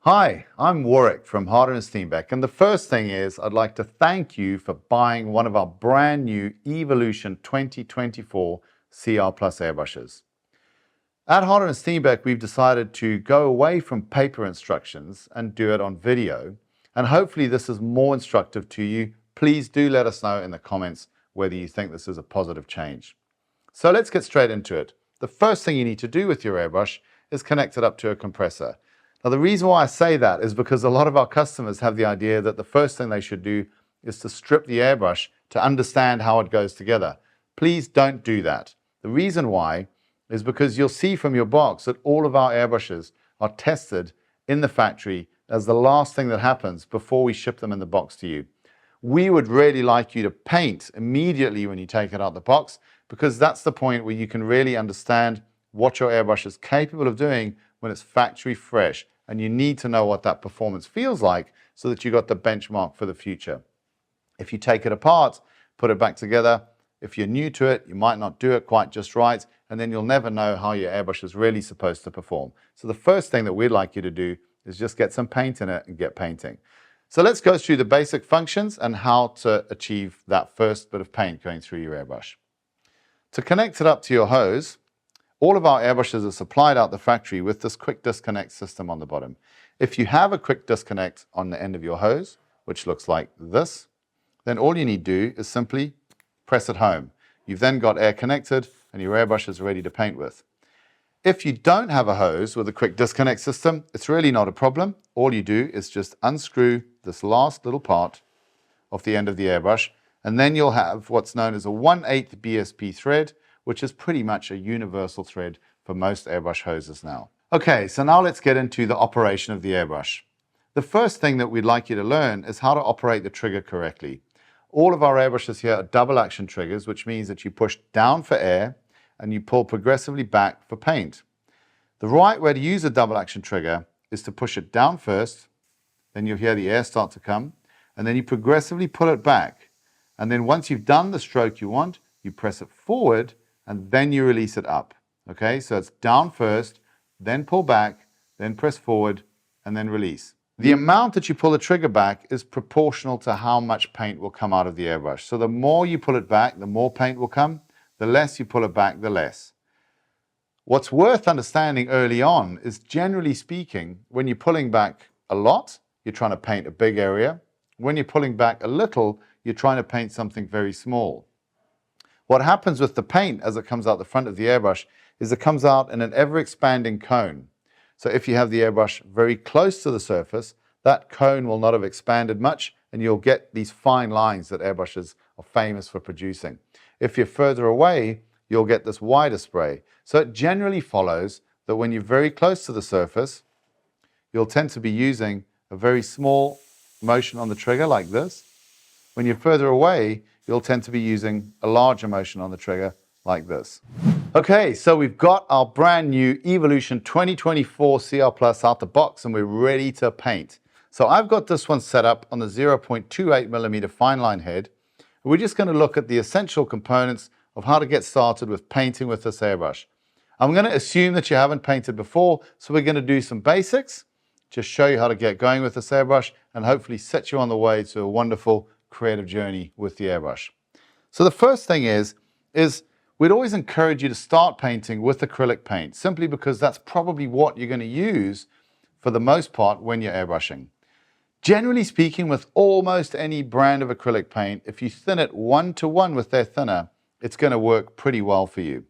Hi, I'm Warwick from Harder and Steenbeck, and the first thing is I'd like to thank you for buying one of our brand new Evolution 2024 CRplus Airbrushes. At Harder and Steenbeck, we've decided to go away from paper instructions and do it on video, and hopefully this is more instructive to you. Please do let us know in the comments whether you think this is a positive change. So let's get straight into it. The first thing you need to do with your airbrush is connect it up to a compressor. Now, the reason why I say that is because a lot of our customers have the idea that the first thing they should do is to strip the airbrush to understand how it goes together. Please don't do that. The reason why is because you'll see from your box that all of our airbrushes are tested in the factory as the last thing that happens before we ship them in the box to you. We would really like you to paint immediately when you take it out of the box, because that's the point where you can really understand what your airbrush is capable of doing when it's factory fresh, and you need to know what that performance feels like so that you got the benchmark for the future. If you take it apart, put it back together, if you're new to it, you might not do it quite just right, and then you'll never know how your airbrush is really supposed to perform. So the first thing that we'd like you to do is just get some paint in it and get painting. So let's go through the basic functions and how to achieve that first bit of paint going through your airbrush. To connect it up to your hose, all of our airbrushes are supplied out the factory with this quick disconnect system on the bottom. If you have a quick disconnect on the end of your hose, which looks like this, then all you need to do is simply press it home. You've then got air connected and your airbrush is ready to paint with. If you don't have a hose with a quick disconnect system, it's really not a problem. All you do is just unscrew this last little part off the end of the airbrush, and then you'll have what's known as a 1/8 BSP thread, which is pretty much a universal thread for most airbrush hoses now. Okay, so now let's get into the operation of the airbrush. The first thing that we'd like you to learn is how to operate the trigger correctly. All of our airbrushes here are double action triggers, which means that you push down for air and you pull progressively back for paint. The right way to use a double action trigger is to push it down first, then you'll hear the air start to come, and then you progressively pull it back. And then once you've done the stroke you want, you press it forward and then you release it up. Okay, so it's down first, then pull back, then press forward, and then release. The amount that you pull the trigger back is proportional to how much paint will come out of the airbrush. So the more you pull it back, the more paint will come. The less you pull it back, the less. What's worth understanding early on is, generally speaking, when you're pulling back a lot, you're trying to paint a big area. When you're pulling back a little, you're trying to paint something very small. What happens with the paint as it comes out the front of the airbrush is it comes out in an ever-expanding cone. So if you have the airbrush very close to the surface, that cone will not have expanded much, and you'll get these fine lines that airbrushes are famous for producing. If you're further away, you'll get this wider spray. So it generally follows that when you're very close to the surface, you'll tend to be using a very small motion on the trigger like this. When you're further away, you'll tend to be using a larger motion on the trigger like this. Okay, so we've got our brand new Evolution 2024 CRplus out the box and we're ready to paint. So I've got this one set up on the 0.28mm fine line head. We're just going to look at the essential components of how to get started with painting with this airbrush. I'm going to assume that you haven't painted before, so we're going to do some basics, just show you how to get going with this airbrush and hopefully set you on the way to a wonderful creative journey with the airbrush. So the first thing is we'd always encourage you to start painting with acrylic paint, simply because that's probably what you're going to use for the most part when you're airbrushing. Generally speaking, with almost any brand of acrylic paint, if you thin it 1-to-1 with their thinner, it's going to work pretty well for you.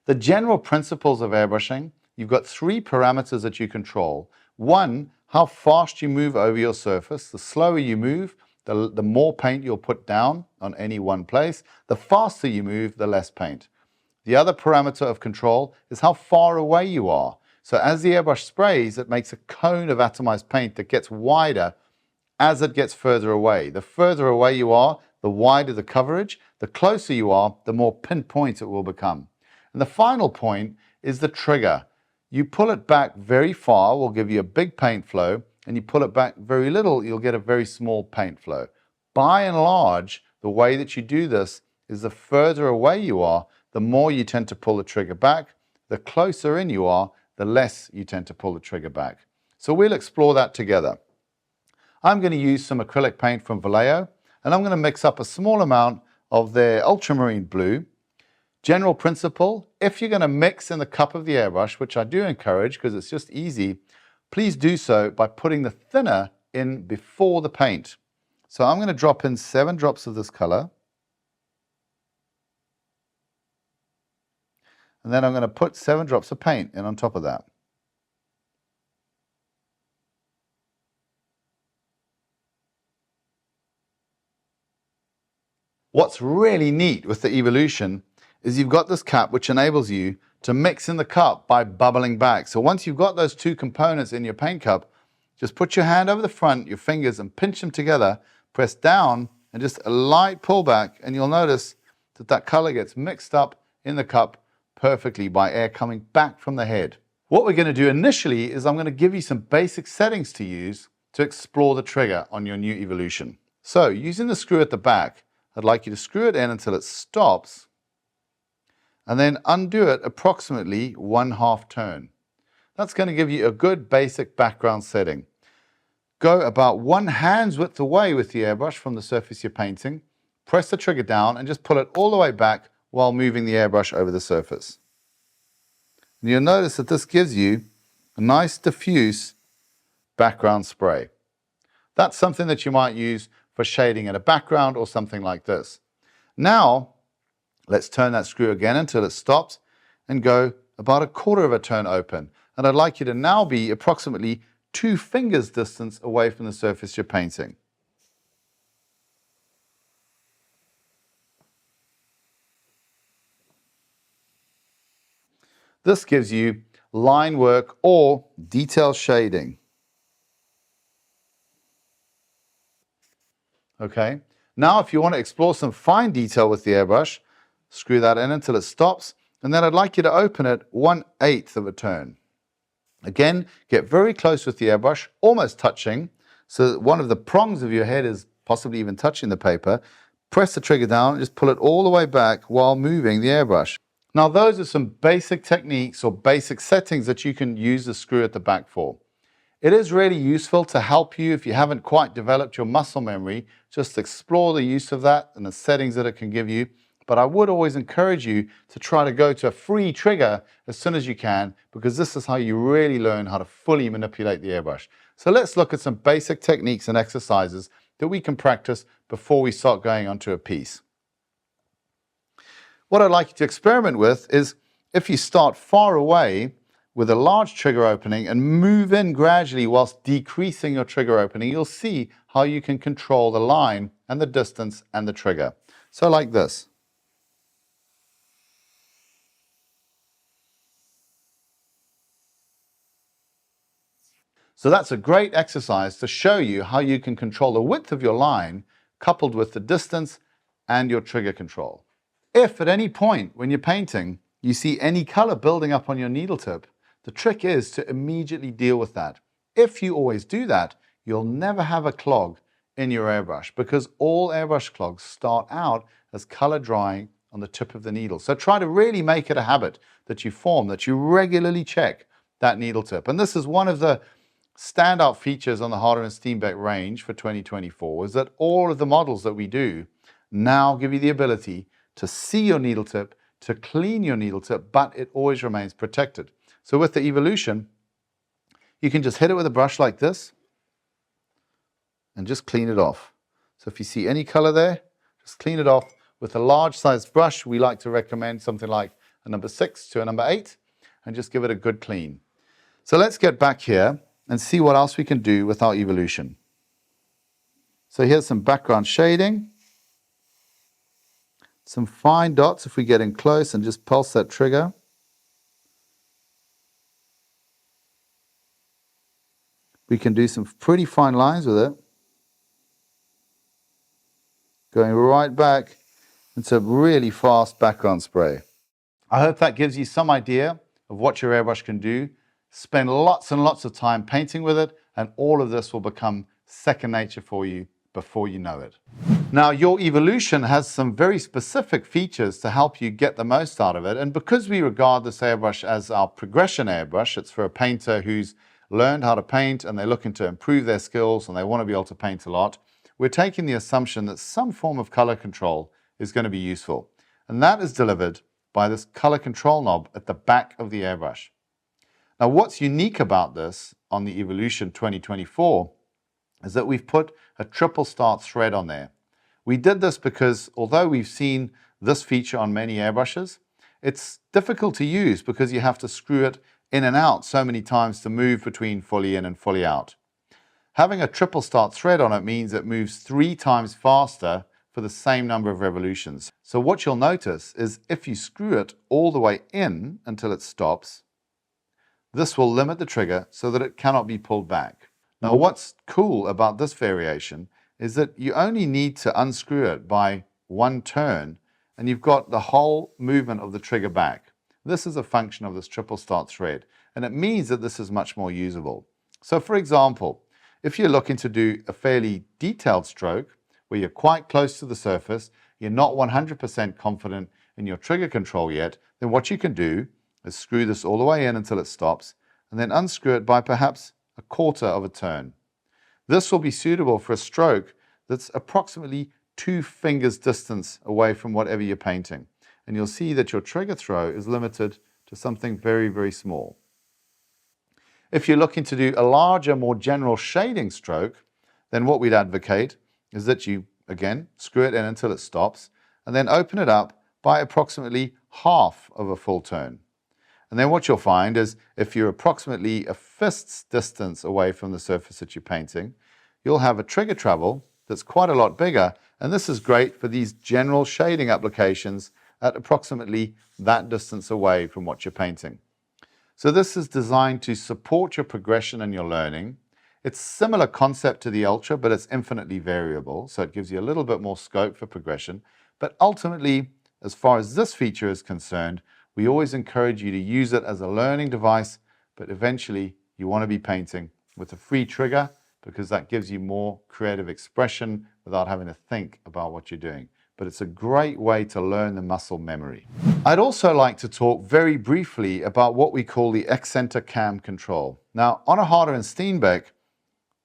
The general principles of airbrushing, you've got 3 parameters that you control. 1, how fast you move over your surface. The slower you move, the more paint you'll put down on any one place. The faster you move, the less paint. The other parameter of control is how far away you are. So as the airbrush sprays, it makes a cone of atomized paint that gets wider as it gets further away. The further away you are, the wider the coverage. The closer you are, the more pinpoint it will become. And the final point is the trigger. You pull it back very far, will give you a big paint flow, and you pull it back very little, you'll get a very small paint flow. By and large, the way that you do this is the further away you are, the more you tend to pull the trigger back. The closer in you are, the less you tend to pull the trigger back. So we'll explore that together. I'm going to use some acrylic paint from Vallejo, and I'm going to mix up a small amount of their ultramarine blue. General principle, if you're going to mix in the cup of the airbrush, which I do encourage because it's just easy, please do so by putting the thinner in before the paint. So I'm going to drop in 7 drops of this color. And then I'm going to put 7 drops of paint in on top of that. What's really neat with the Evolution is you've got this cap which enables you to mix in the cup by bubbling back. So once you've got those 2 components in your paint cup, just put your hand over the front, your fingers, and pinch them together, press down, and just a light pull back, and you'll notice that that color gets mixed up in the cup perfectly by air coming back from the head. What we're going to do initially is I'm going to give you some basic settings to use to explore the trigger on your new Evolution. So using the screw at the back, I'd like you to screw it in until it stops and then undo it approximately 1/2 turn. That's going to give you a good basic background setting. Go about 1 hand's width away with the airbrush from the surface you're painting, press the trigger down and just pull it all the way back while moving the airbrush over the surface. And you'll notice that this gives you a nice diffuse background spray. That's something that you might use for shading in a background or something like this. Now, let's turn that screw again until it stops and go about 1/4 of a turn open. And I'd like you to now be approximately 2 fingers distance away from the surface you're painting. This gives you line work or detail shading. Okay, now if you want to explore some fine detail with the airbrush, screw that in until it stops, and then I'd like you to open it 1/8 of a turn. Again, get very close with the airbrush, almost touching, so that one of the prongs of your head is possibly even touching the paper. Press the trigger down and just pull it all the way back while moving the airbrush. Now those are some basic techniques or basic settings that you can use the screw at the back for. It is really useful to help you if you haven't quite developed your muscle memory, just explore the use of that and the settings that it can give you. But I would always encourage you to try to go to a free trigger as soon as you can, because this is how you really learn how to fully manipulate the airbrush. So let's look at some basic techniques and exercises that we can practice before we start going onto a piece. What I'd like you to experiment with is if you start far away with a large trigger opening and move in gradually whilst decreasing your trigger opening, you'll see how you can control the line and the distance and the trigger. So like this. So that's a great exercise to show you how you can control the width of your line coupled with the distance and your trigger control. If at any point when you're painting you see any color building up on your needle tip, the trick is to immediately deal with that. If you always do that, you'll never have a clog in your airbrush, because all airbrush clogs start out as color drying on the tip of the needle. So try to really make it a habit that you form, that you regularly check that needle tip. And this is one of the standout features on the Harder and Steenbeck range for 2024, is that all of the models that we do now give you the ability to see your needle tip, to clean your needle tip, but it always remains protected. So with the Evolution, you can just hit it with a brush like this and just clean it off. So if you see any color there, just clean it off. With a large sized brush, we like to recommend something like a number 6 to a number 8, and just give it a good clean. So let's get back here and see what else we can do with our Evolution. So here's some background shading, some fine dots if we get in close and just pulse that trigger. We can do some pretty fine lines with it, going right back into really fast background spray. I hope that gives you some idea of what your airbrush can do. Spend lots and lots of time painting with it, and all of this will become second nature for you before you know it. Now, your Evolution has some very specific features to help you get the most out of it, and because we regard this airbrush as our progression airbrush, it's for a painter who's learned how to paint and they're looking to improve their skills and they want to be able to paint a lot, we're taking the assumption that some form of color control is going to be useful. And that is delivered by this color control knob at the back of the airbrush. Now, what's unique about this on the Evolution 2024 is that we've put a triple start thread on there. We did this because although we've seen this feature on many airbrushes, it's difficult to use because you have to screw it in and out so many times to move between fully in and fully out. Having a triple start thread on it means it moves 3 times faster for the same number of revolutions. So what you'll notice is if you screw it all the way in until it stops, this will limit the trigger so that it cannot be pulled back. Now, what's cool about this variation is that you only need to unscrew it by 1 turn and you've got the whole movement of the trigger back. This is a function of this triple start thread, and it means that this is much more usable. So for example, if you're looking to do a fairly detailed stroke where you're quite close to the surface, you're not 100% confident in your trigger control yet, then what you can do is screw this all the way in until it stops, and then unscrew it by perhaps 1/4 of a turn. This will be suitable for a stroke that's approximately 2 fingers distance away from whatever you're painting. And you'll see that your trigger throw is limited to something very, very small. If you're looking to do a larger, more general shading stroke, then what we'd advocate is that you, again, screw it in until it stops, and then open it up by approximately 1/2 of a full turn. And then what you'll find is if you're approximately a fist's distance away from the surface that you're painting, you'll have a trigger travel that's quite a lot bigger, and this is great for these general shading applications at approximately that distance away from what you're painting. So this is designed to support your progression and your learning. It's similar concept to the Ultra, but it's infinitely variable, so it gives you a little bit more scope for progression. But ultimately, as far as this feature is concerned, we always encourage you to use it as a learning device, but eventually you want to be painting with a free trigger because that gives you more creative expression without having to think about what you're doing. But it's a great way to learn the muscle memory. I'd also like to talk very briefly about what we call the X-Center cam control. Now, on a Harder and Steenbeck,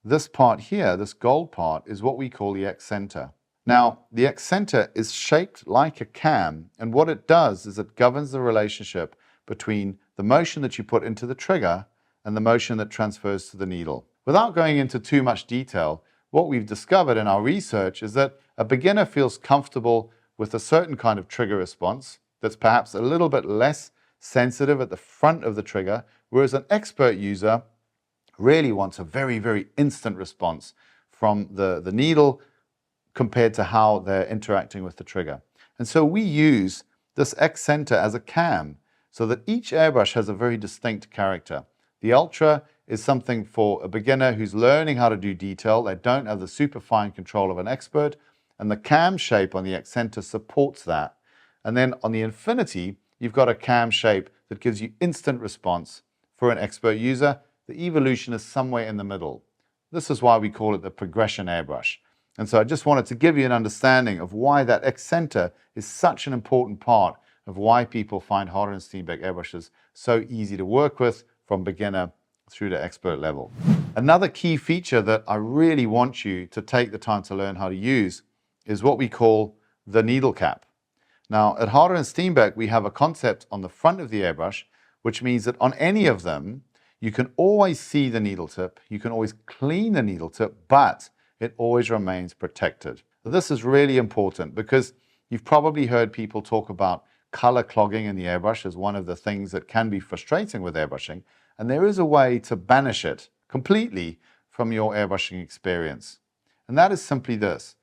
this part here, this gold part, is what we call the X-Center. Now, the X-Center is shaped like a cam, and what it does is it governs the relationship between the motion that you put into the trigger and the motion that transfers to the needle. Without going into too much detail, what we've discovered in our research is that a beginner feels comfortable with a certain kind of trigger response that's perhaps a little bit less sensitive at the front of the trigger, whereas an expert user really wants a very, very instant response from the needle compared to how they're interacting with the trigger. And so we use this X-Center as a cam so that each airbrush has a very distinct character. The Ultra is something for a beginner who's learning how to do detail. They don't have the super fine control of an expert, and the cam shape on the X-Center supports that. And then on the Infinity, you've got a cam shape that gives you instant response for an expert user. The Evolution is somewhere in the middle. This is why we call it the progression airbrush. And so I just wanted to give you an understanding of why that X-Center is such an important part of why people find Harder and Steenbeck airbrushes so easy to work with from beginner through to expert level. Another key feature that I really want you to take the time to learn how to use is what we call the needle cap. Now, at Harder and Steenbeck, we have a concept on the front of the airbrush, which means that on any of them, you can always see the needle tip, you can always clean the needle tip, but it always remains protected. This is really important because you've probably heard people talk about color clogging in the airbrush as one of the things that can be frustrating with airbrushing, and there is a way to banish it completely from your airbrushing experience. And that is simply this.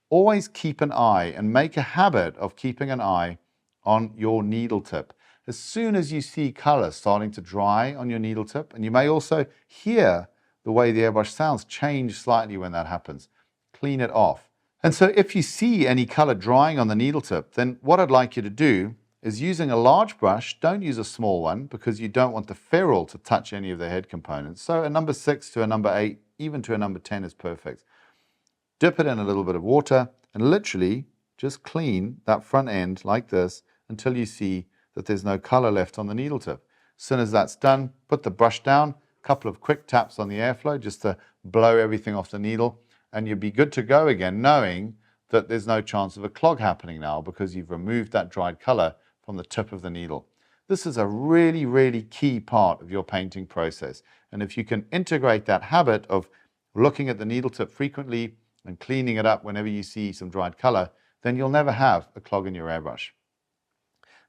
Always keep an eye and make a habit of keeping an eye on your needle tip. As soon as you see color starting to dry on your needle tip, and you may also hear the way the airbrush sounds change slightly when that happens, clean it off. And so if you see any color drying on the needle tip, then what I'd like you to do is using a large brush, don't use a small one because you don't want the ferrule to touch any of the head components. So a number 6 to a number 8, even to a number 10 is perfect. Dip it in a little bit of water and literally just clean that front end like this until you see that there's no color left on the needle tip. As soon as that's done, put the brush down, couple of quick taps on the airflow just to blow everything off the needle, and you'll be good to go again, knowing that there's no chance of a clog happening now because you've removed that dried color from the tip of the needle. This is a really, really key part of your painting process. And if you can integrate that habit of looking at the needle tip frequently and cleaning it up whenever you see some dried color, then you'll never have a clog in your airbrush.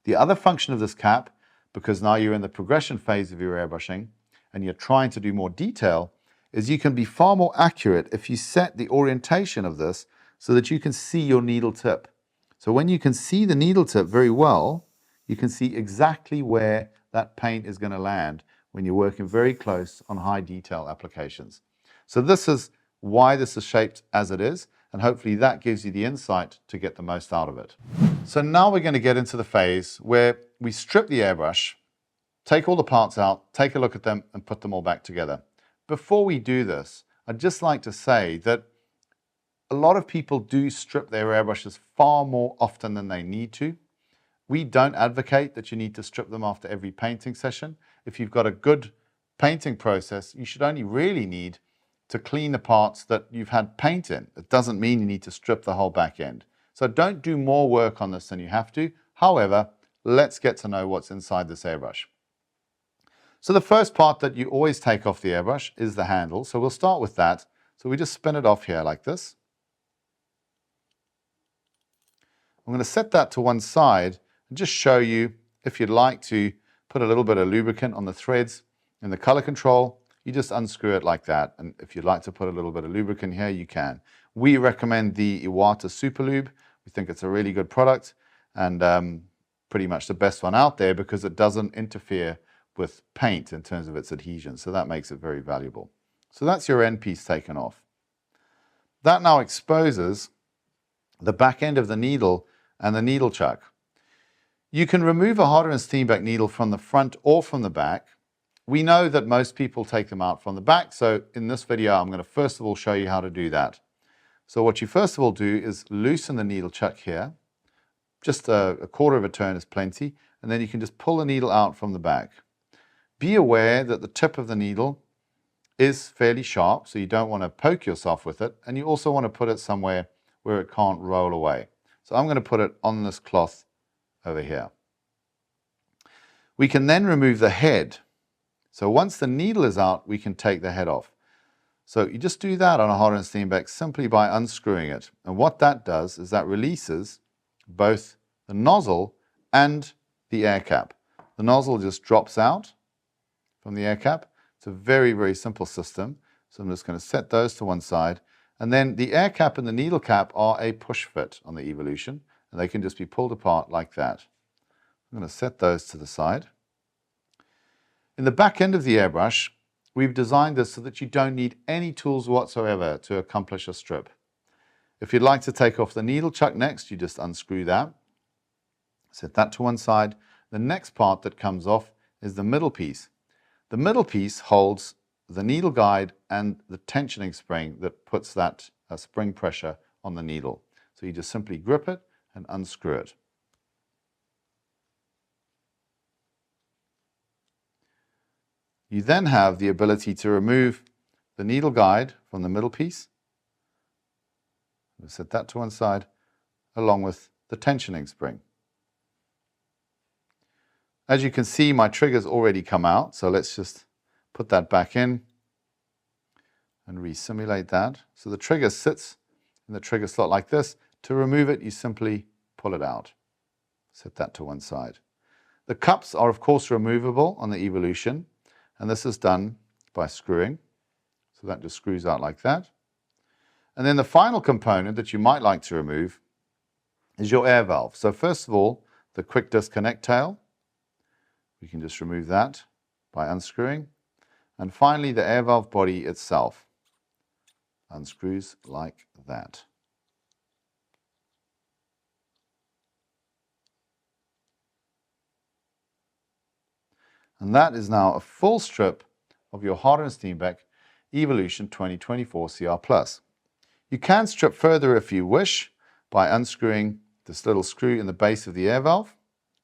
The other function of this cap, because now you're in the progression phase of your airbrushing and you're trying to do more detail, is you can be far more accurate if you set the orientation of this so that you can see your needle tip. So when you can see the needle tip very well, you can see exactly where that paint is going to land when you're working very close on high detail applications. So this is why this is shaped as it is, and hopefully that gives you the insight to get the most out of it. So now we're going to get into the phase where we strip the airbrush, take all the parts out, take a look at them, and put them all back together. Before we do this, I'd just like to say that a lot of people do strip their airbrushes far more often than they need to. We don't advocate that you need to strip them after every painting session. If you've got a good painting process, you should only really need to clean the parts that you've had paint in. It doesn't mean you need to strip the whole back end. So don't do more work on this than you have to. However, let's get to know what's inside this airbrush. So the first part that you always take off the airbrush is the handle. So we'll start with that. So we just spin it off here like this. I'm going to set that to one side and just show you, if you'd like to put a little bit of lubricant on the threads in the color control, you just unscrew it like that. And if you'd like to put a little bit of lubricant here, you can. We recommend the Iwata Super Lube. We think it's a really good product and pretty much the best one out there because it doesn't interfere with paint in terms of its adhesion. So that makes it very valuable. So that's your end piece taken off. That now exposes the back end of the needle and the needle chuck. You can remove a hot and steam back needle from the front or from the back. We know that most people take them out from the back, so in this video I'm going to first of all show you how to do that. So what you first of all do is loosen the needle chuck here. Just a quarter of a turn is plenty, and then you can just pull the needle out from the back. Be aware that the tip of the needle is fairly sharp, so you don't want to poke yourself with it, and you also want to put it somewhere where it can't roll away. So I'm going to put it on this cloth over here. We can then remove the head. So once the needle is out, we can take the head off. So you just do that on a hot and steam back simply by unscrewing it. And what that does is that releases both the nozzle and the air cap. The nozzle just drops out from the air cap. It's a very, very simple system. So I'm just going to set those to one side. And then the air cap and the needle cap are a push fit on the Evolution, and they can just be pulled apart like that. I'm going to set those to the side. In the back end of the airbrush, we've designed this so that you don't need any tools whatsoever to accomplish a strip. If you'd like to take off the needle chuck next, you just unscrew that. Set that to one side. The next part that comes off is the middle piece. The middle piece holds the needle guide and the tensioning spring that puts that spring pressure on the needle. So you just simply grip it and unscrew it. You then have the ability to remove the needle guide from the middle piece. We'll set that to one side, along with the tensioning spring. As you can see, my trigger's already come out, so let's just put that back in and re-simulate that. So the trigger sits in the trigger slot like this. To remove it, you simply pull it out. Set that to one side. The cups are of course removable on the Evolution, and this is done by screwing. So that just screws out like that. And then the final component that you might like to remove is your air valve. So first of all, the quick disconnect tail. We can just remove that by unscrewing. And finally, the air valve body itself unscrews like that. And that is now a full strip of your hot and steam back Evolution 2024 CRplus. You can strip further if you wish by unscrewing this little screw in the base of the air valve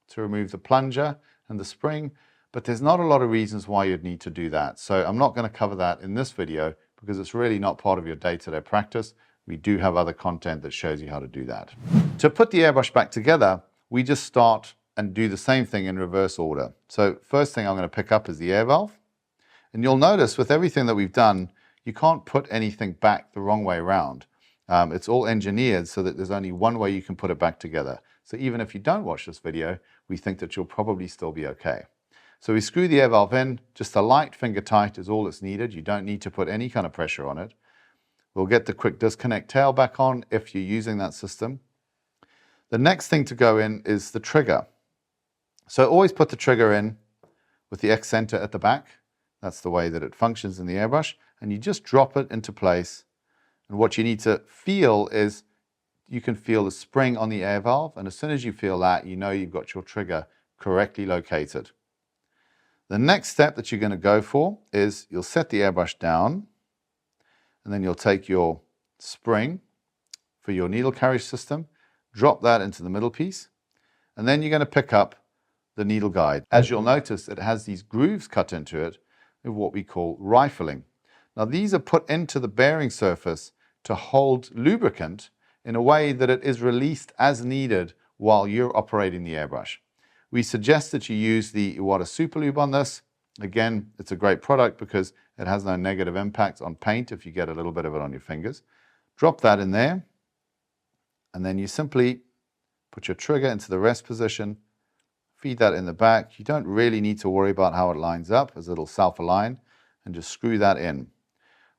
to remove the plunger and the spring, but there's not a lot of reasons why you'd need to do that. So I'm not going to cover that in this video because it's really not part of your day-to-day practice. We do have other content that shows you how to do that. To put the airbrush back together, we just start and do the same thing in reverse order. So first thing I'm going to pick up is the air valve. And you'll notice with everything that we've done, you can't put anything back the wrong way around. It's all engineered so that there's only one way you can put it back together. So even if you don't watch this video, we think that you'll probably still be okay. So we screw the air valve in, just a light finger tight is all that's needed. You don't need to put any kind of pressure on it. We'll get the quick disconnect tail back on if you're using that system. The next thing to go in is the trigger. So always put the trigger in with the X center at the back. That's the way that it functions in the airbrush. And you just drop it into place. And what you need to feel is you can feel the spring on the air valve. And as soon as you feel that, you know you've got your trigger correctly located. The next step that you're going to go for is you'll set the airbrush down. And then you'll take your spring for your needle carriage system, drop that into the middle piece. And then you're going to pick up the needle guide. As you'll notice, it has these grooves cut into it of what we call rifling. Now these are put into the bearing surface to hold lubricant in a way that it is released as needed while you're operating the airbrush. We suggest that you use the Iwata Superlube on this. Again, it's a great product because it has no negative impact on paint if you get a little bit of it on your fingers. Drop that in there, and then you simply put your trigger into the rest position, feed that in the back. You don't really need to worry about how it lines up, as it'll self-align, and just screw that in.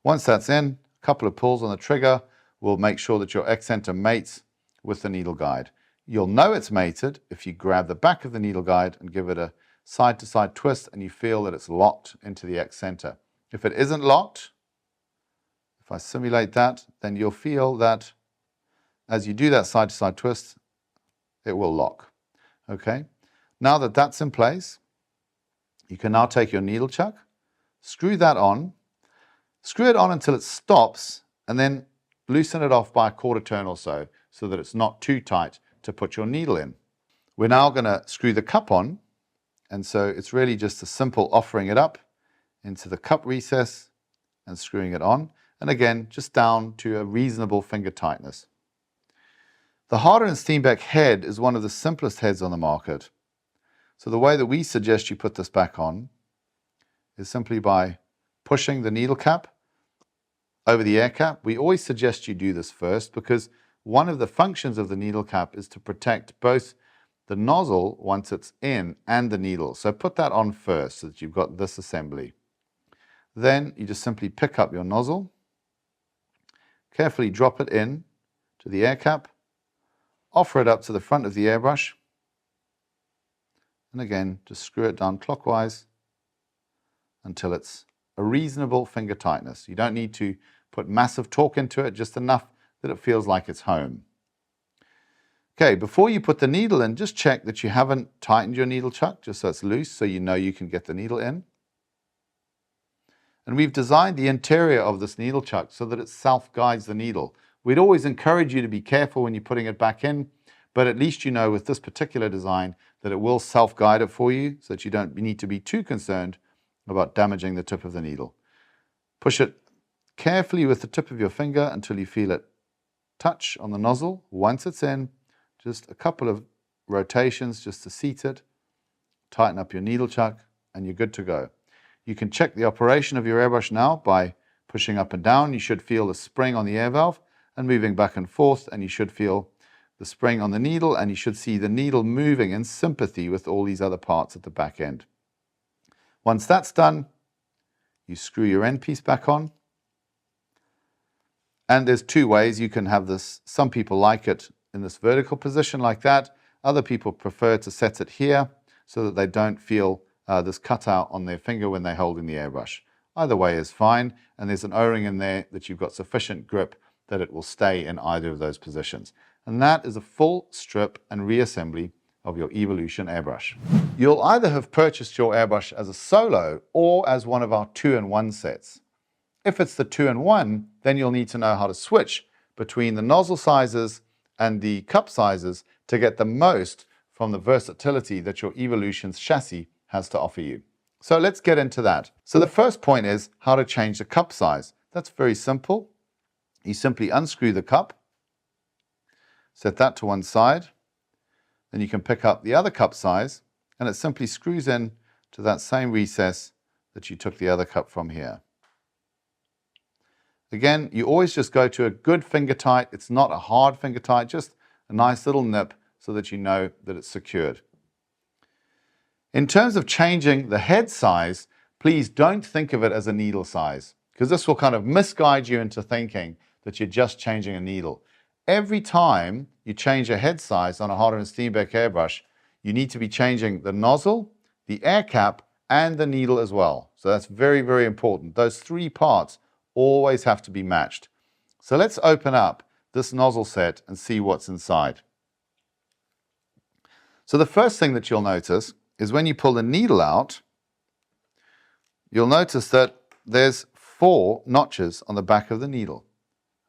Once that's in, a couple of pulls on the trigger will make sure that your X center mates with the needle guide. You'll know it's mated if you grab the back of the needle guide and give it a side-to-side twist and you feel that it's locked into the X center. If it isn't locked, if I simulate that, then you'll feel that as you do that side-to-side twist, it will lock. Okay? Now that that's in place, you can now take your needle chuck, screw that on, screw it on until it stops, and then loosen it off by a quarter turn or so that it's not too tight to put your needle in. We're now going to screw the cup on, and so it's really just a simple offering it up into the cup recess and screwing it on, and again, just down to a reasonable finger tightness. The Harder and Steenbeck head is one of the simplest heads on the market. So the way that we suggest you put this back on is simply by pushing the needle cap over the air cap. We always suggest you do this first because one of the functions of the needle cap is to protect both the nozzle once it's in and the needle. So put that on first so that you've got this assembly. Then you just simply pick up your nozzle, carefully drop it in to the air cap, offer it up to the front of the airbrush, and again, just screw it down clockwise until it's a reasonable finger tightness. You don't need to put massive torque into it, just enough that it feels like it's home. Okay, before you put the needle in, just check that you haven't tightened your needle chuck, just so it's loose, so you know you can get the needle in. And we've designed the interior of this needle chuck so that it self-guides the needle. We'd always encourage you to be careful when you're putting it back in, but at least you know with this particular design that it will self-guide it for you so that you don't need to be too concerned about damaging the tip of the needle. Push it carefully with the tip of your finger until you feel it touch on the nozzle. Once it's in, just a couple of rotations just to seat it, tighten up your needle chuck, and you're good to go. You can check the operation of your airbrush now by pushing up and down. You should feel the spring on the air valve and moving back and forth, and you should feel the spring on the needle, and you should see the needle moving in sympathy with all these other parts at the back end. Once that's done, you screw your end piece back on. And there's two ways you can have this. Some people like it in this vertical position like that. Other people prefer to set it here so that they don't feel this cutout on their finger when they're holding the airbrush. Either way is fine, and there's an O-ring in there that you've got sufficient grip that it will stay in either of those positions. And that is a full strip and reassembly of your Evolution airbrush. You'll either have purchased your airbrush as a solo or as one of our 2-in-1 sets. If it's the 2-in-1, then you'll need to know how to switch between the nozzle sizes and the cup sizes to get the most from the versatility that your Evolution's chassis has to offer you. So let's get into that. So the first point is how to change the cup size. That's very simple. You simply unscrew the cup, set that to one side, then you can pick up the other cup size, and it simply screws in to that same recess that you took the other cup from here. Again, you always just go to a good finger tight. It's not a hard finger tight, just a nice little nip so that you know that it's secured. In terms of changing the head size, please don't think of it as a needle size, because this will kind of misguide you into thinking that you're just changing a needle. Every time you change a head size on a Harder & Steenbeck airbrush, you need to be changing the nozzle, the air cap, and the needle as well. So that's very, very important. Those three parts always have to be matched. So let's open up this nozzle set and see what's inside. So the first thing that you'll notice is when you pull the needle out, you'll notice that there's 4 notches on the back of the needle.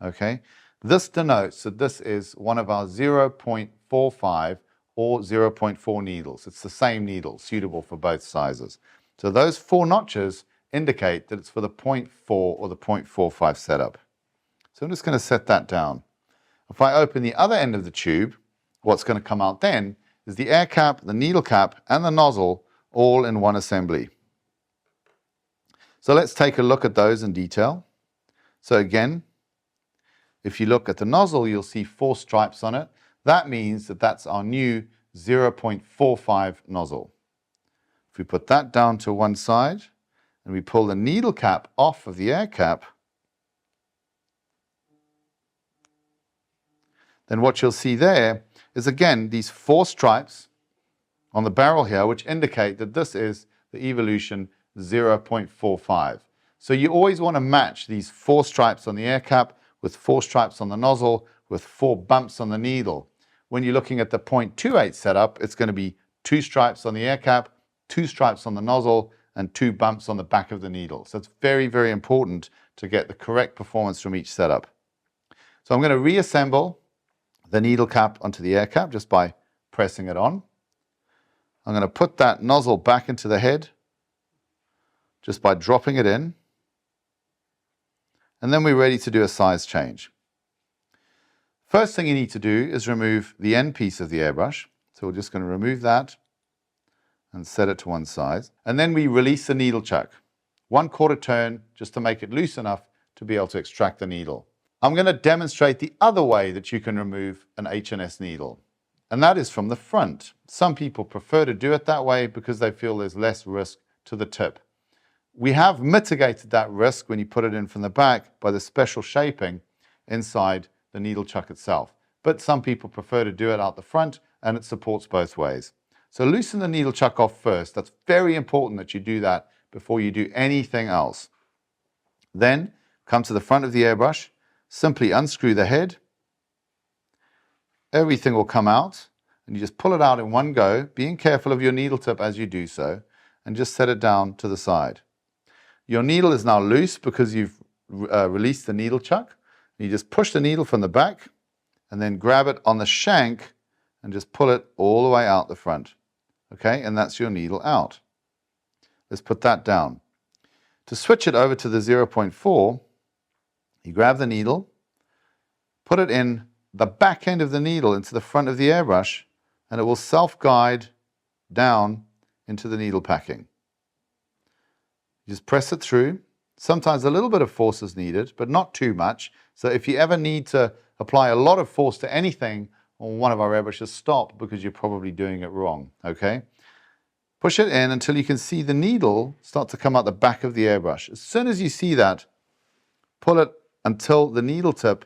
Okay? This denotes that this is one of our 0.45 or 0.4 needles. It's the same needle, suitable for both sizes. So those 4 notches indicate that it's for the 0.4 or the 0.45 setup. So I'm just going to set that down. If I open the other end of the tube, what's going to come out then is the air cap, the needle cap, and the nozzle all in one assembly. So let's take a look at those in detail. So again, if you look at the nozzle, you'll see 4 stripes on it. That means that that's our new 0.45 nozzle. If we put that down to one side and we pull the needle cap off of the air cap, then what you'll see there is again these 4 stripes on the barrel here, which indicate that this is the Evolution 0.45. So you always want to match these 4 stripes on the air cap with 4 stripes on the nozzle with 4 bumps on the needle. When you're looking at the 0.28 setup, it's going to be 2 stripes on the air cap, 2 stripes on the nozzle, and 2 bumps on the back of the needle. So it's very, very important to get the correct performance from each setup. So I'm going to reassemble the needle cap onto the air cap just by pressing it on. I'm going to put that nozzle back into the head just by dropping it in. And then we're ready to do a size change. First thing you need to do is remove the end piece of the airbrush. So we're just going to remove that and set it to one side. And then we release the needle chuck. 1/4 turn just to make it loose enough to be able to extract the needle. I'm going to demonstrate the other way that you can remove an H&S needle, and that is from the front. Some people prefer to do it that way because they feel there's less risk to the tip. We have mitigated that risk when you put it in from the back by the special shaping inside the needle chuck itself. But some people prefer to do it out the front, and it supports both ways. So loosen the needle chuck off first. That's very important that you do that before you do anything else. Then come to the front of the airbrush. Simply unscrew the head. Everything will come out, and you just pull it out in one go, being careful of your needle tip as you do so, and just set it down to the side. Your needle is now loose because you've released the needle chuck. You just push the needle from the back, and then grab it on the shank, and just pull it all the way out the front. Okay, and that's your needle out. Let's put that down. To switch it over to the 0.4, you grab the needle, put it in the back end of the needle into the front of the airbrush, and it will self-guide down into the needle packing. You just press it through. Sometimes a little bit of force is needed, but not too much. So if you ever need to apply a lot of force to anything on one of our airbrushes, stop, because you're probably doing it wrong, okay? Push it in until you can see the needle start to come out the back of the airbrush. As soon as you see that, pull it until the needle tip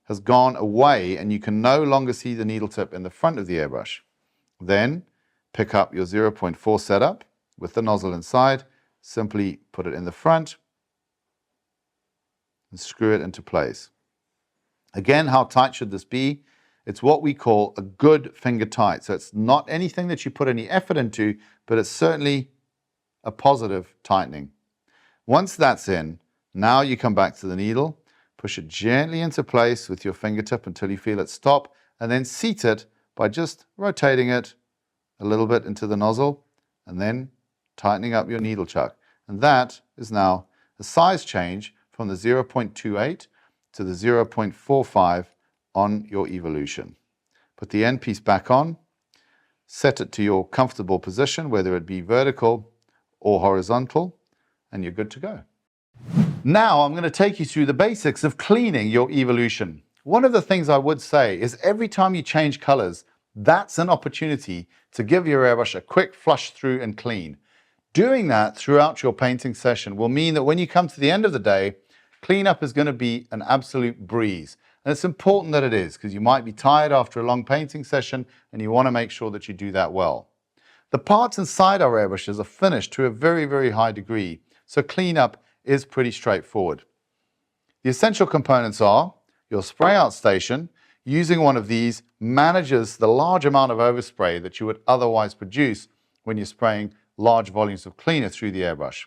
has gone away and you can no longer see the needle tip in the front of the airbrush. Then pick up your 0.4 setup with the nozzle inside, simply put it in the front and screw it into place. Again, how tight should this be? It's what we call a good finger tight. So it's not anything that you put any effort into, but it's certainly a positive tightening. Once that's in, now you come back to the needle, push it gently into place with your fingertip until you feel it stop, and then seat it by just rotating it a little bit into the nozzle, and then tightening up your needle chuck. And that is now a size change from the 0.28 to the 0.45 on your evolution. Put the end piece back on, set it to your comfortable position, whether it be vertical or horizontal, and you're good to go. Now I'm going to take you through the basics of cleaning your evolution. One of the things I would say is every time you change colors, that's an opportunity to give your airbrush a quick flush through and clean. Doing that throughout your painting session will mean that when you come to the end of the day, cleanup is going to be an absolute breeze. And it's important that it is, because you might be tired after a long painting session and you want to make sure that you do that well. The parts inside our airbrushes are finished to a very, very high degree, so cleanup is pretty straightforward. The essential components are your spray out station. Using one of these manages the large amount of overspray that you would otherwise produce when you're spraying large volumes of cleaner through the airbrush.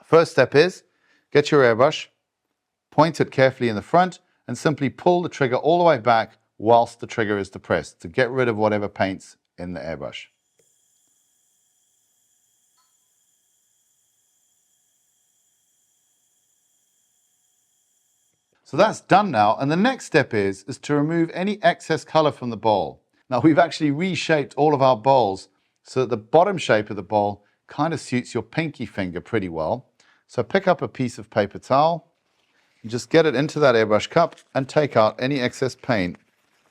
First step is get your airbrush, point it carefully in the front, and simply pull the trigger all the way back whilst the trigger is depressed to get rid of whatever paint's in the airbrush. So that's done now, and the next step is to remove any excess color from the bowl. Now we've actually reshaped all of our bowls so that the bottom shape of the bowl kind of suits your pinky finger pretty well. So pick up a piece of paper towel and just get it into that airbrush cup and take out any excess paint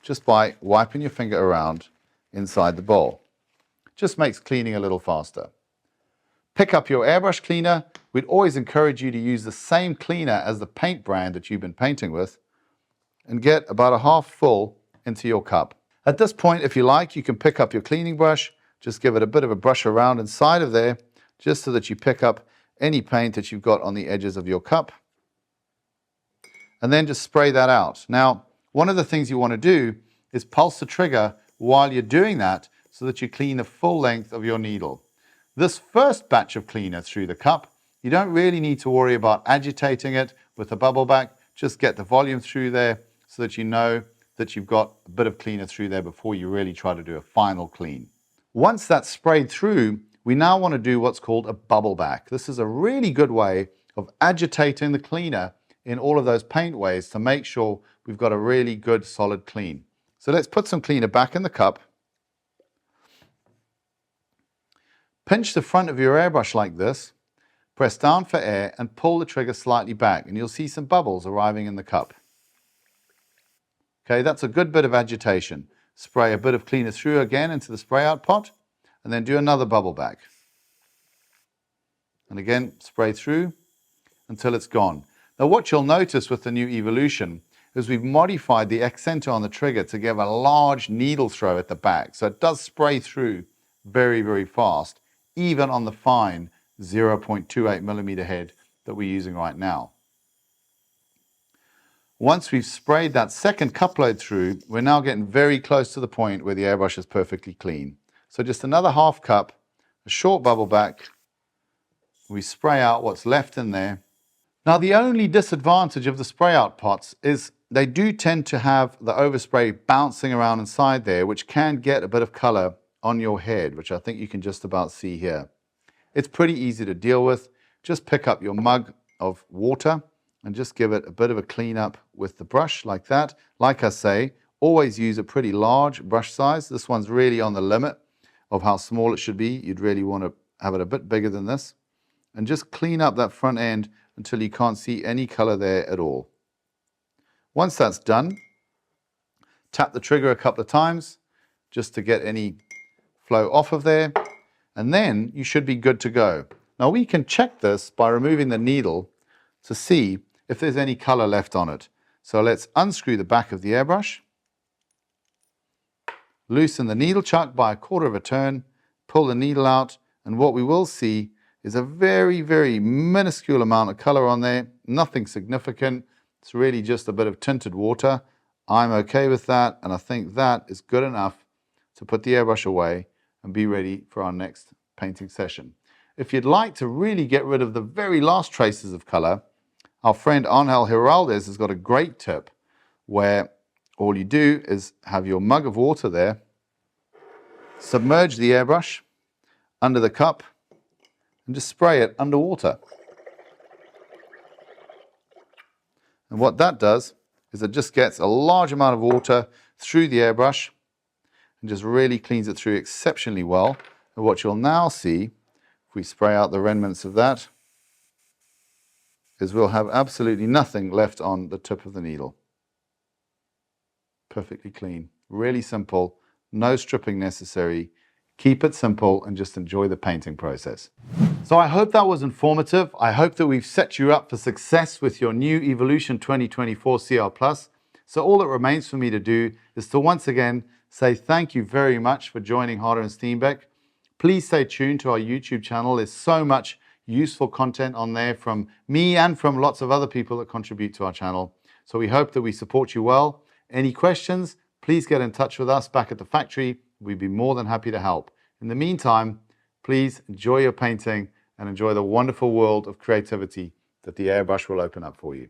just by wiping your finger around inside the bowl. Just makes cleaning a little faster. Pick up your airbrush cleaner. We'd always encourage you to use the same cleaner as the paint brand that you've been painting with and get about a half full into your cup. At this point, if you like, you can pick up your cleaning brush, just give it a bit of a brush around inside of there, just so that you pick up any paint that you've got on the edges of your cup, and then just spray that out. Now, one of the things you want to do is pulse the trigger while you're doing that so that you clean the full length of your needle. This first batch of cleaner through the cup, you don't really need to worry about agitating it with a bubble back. Just get the volume through there so that you know that you've got a bit of cleaner through there before you really try to do a final clean. Once that's sprayed through, we now want to do what's called a bubble back. This is a really good way of agitating the cleaner in all of those paint ways to make sure we've got a really good solid clean. So let's put some cleaner back in the cup. Pinch the front of your airbrush like this, press down for air and pull the trigger slightly back and you'll see some bubbles arriving in the cup. Okay, that's a good bit of agitation. Spray a bit of cleaner through again into the spray out pot and then do another bubble back. And again, spray through until it's gone. Now what you'll notice with the new Evolution is we've modified the accenter on the trigger to give a large needle throw at the back. So it does spray through very, very fast, even on the fine 0.28 millimeter head that we're using right now. Once we've sprayed that second cup load through, we're now getting very close to the point where the airbrush is perfectly clean. So just another half cup, a short bubble back, we spray out what's left in there. Now the only disadvantage of the spray out pots is they do tend to have the overspray bouncing around inside there, which can get a bit of color on your head, which I think you can just about see here. It's pretty easy to deal with. Just pick up your mug of water and just give it a bit of a clean up with the brush like that. Like I say, always use a pretty large brush size. This one's really on the limit of how small it should be. You'd really want to have it a bit bigger than this. And just clean up that front end until you can't see any color there at all. Once that's done, tap the trigger a couple of times just to get any flow off of there, and then you should be good to go. Now we can check this by removing the needle to see if there's any color left on it. So let's unscrew the back of the airbrush, loosen the needle chuck by 1/4 of a turn, pull the needle out, and what we will see is a very, very minuscule amount of color on there, nothing significant. It's really just a bit of tinted water. I'm okay with that, and I think that is good enough to put the airbrush away and be ready for our next painting session. If you'd like to really get rid of the very last traces of color, our friend Angel Giraldez has got a great tip where all you do is have your mug of water there, submerge the airbrush under the cup, and just spray it underwater. And what that does is it just gets a large amount of water through the airbrush and just really cleans it through exceptionally well. And what you'll now see, if we spray out the remnants of that, is we'll have absolutely nothing left on the tip of the needle. Perfectly clean, really simple, no stripping necessary. Keep it simple and just enjoy the painting process. So I hope that was informative. I hope that we've set you up for success with your new Evolution 2024 CRplus. So all that remains for me to do is to once again say thank you very much for joining Harder and Steenbeck. Please stay tuned to our YouTube channel. There's so much useful content on there from me and from lots of other people that contribute to our channel. So we hope that we support you well. Any questions, please get in touch with us back at the factory. We'd be more than happy to help. In the meantime, please enjoy your painting and enjoy the wonderful world of creativity that the airbrush will open up for you.